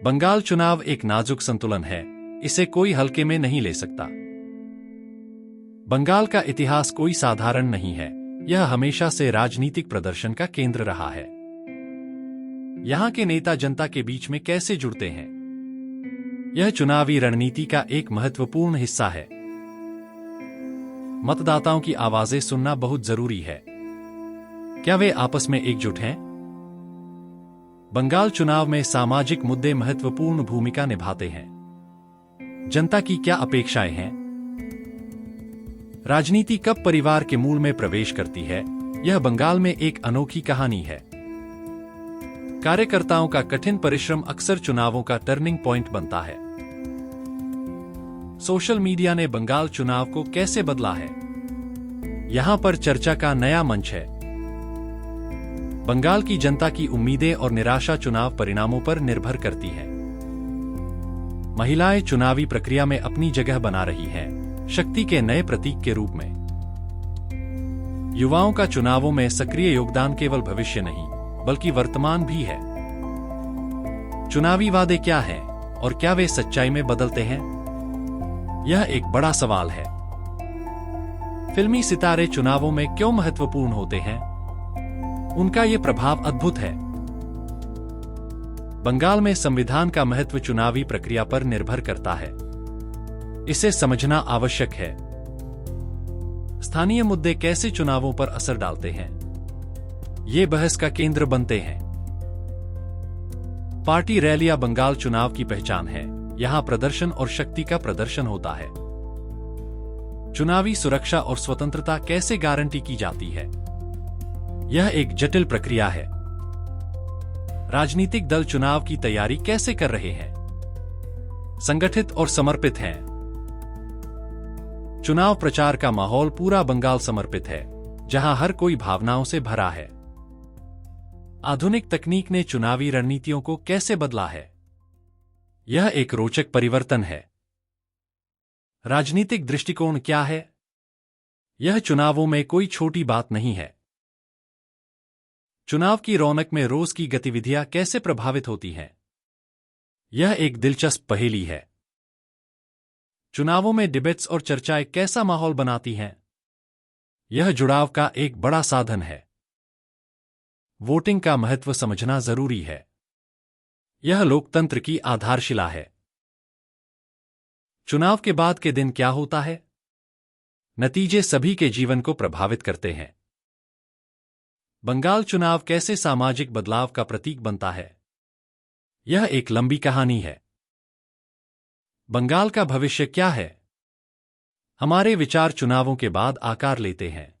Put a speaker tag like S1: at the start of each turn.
S1: बंगाल चुनाव एक नाजुक संतुलन है, इसे कोई हल्के में नहीं ले सकता। बंगाल का इतिहास कोई साधारण नहीं है, यह हमेशा से राजनीतिक प्रदर्शन का केंद्र रहा है। यहां के नेता जनता के बीच में कैसे जुड़ते हैं, यह चुनावी रणनीति का एक महत्वपूर्ण हिस्सा है। मतदाताओं की आवाजें सुनना बहुत जरूरी है। क्या वे आपस में एकजुट हैं? बंगाल चुनाव में सामाजिक मुद्दे महत्वपूर्ण भूमिका निभाते हैं। जनता की क्या अपेक्षाएं हैं? राजनीति कब परिवार के मूल में प्रवेश करती है, यह बंगाल में एक अनोखी कहानी है। कार्यकर्ताओं का कठिन परिश्रम अक्सर चुनावों का टर्निंग पॉइंट बनता है। सोशल मीडिया ने बंगाल चुनाव को कैसे बदला है, यहां पर चर्चा का नया मंच है। बंगाल की जनता की उम्मीदें और निराशा चुनाव परिणामों पर निर्भर करती है। महिलाएं चुनावी प्रक्रिया में अपनी जगह बना रही हैं, शक्ति के नए प्रतीक के रूप में। युवाओं का चुनावों में सक्रिय योगदान केवल भविष्य नहीं, बल्कि वर्तमान भी है। चुनावी वादे क्या हैं और क्या वे सच्चाई में बदलते हैं, यह एक बड़ा सवाल है। फिल्मी सितारे चुनावों में क्यों महत्वपूर्ण होते हैं? उनका ये प्रभाव अद्भुत है। बंगाल में संविधान का महत्व चुनावी प्रक्रिया पर निर्भर करता है। इसे समझना आवश्यक है। स्थानीय मुद्दे कैसे चुनावों पर असर डालते हैं, ये बहस का केंद्र बनते हैं। पार्टी रैलियां बंगाल चुनाव की पहचान है। यहां प्रदर्शन और शक्ति का प्रदर्शन होता है। चुनावी सुरक्षा और स्वतंत्रता कैसे गारंटी की जाती है, यह एक जटिल प्रक्रिया है। राजनीतिक दल चुनाव की तैयारी कैसे कर रहे हैं, संगठित और समर्पित हैं। चुनाव प्रचार का माहौल पूरा बंगाल समर्पित है, जहां हर कोई भावनाओं से भरा है। आधुनिक तकनीक ने चुनावी रणनीतियों को कैसे बदला है, यह एक रोचक परिवर्तन है। राजनीतिक दृष्टिकोण क्या है? यह चुनावों में कोई छोटी बात नहीं है। चुनाव की रौनक में रोज की गतिविधियां कैसे प्रभावित होती हैं, यह एक दिलचस्प पहेली है। चुनावों में डिबेट्स और चर्चाएं कैसा माहौल बनाती हैं, यह जुड़ाव का एक बड़ा साधन है। वोटिंग का महत्व समझना जरूरी है। यह लोकतंत्र की आधारशिला है। चुनाव के बाद के दिन क्या होता है? नतीजे सभी के जीवन को प्रभावित करते हैं। बंगाल चुनाव कैसे सामाजिक बदलाव का प्रतीक बनता है, यह एक लंबी कहानी है। बंगाल का भविष्य क्या है? हमारे विचार चुनावों के बाद आकार लेते हैं।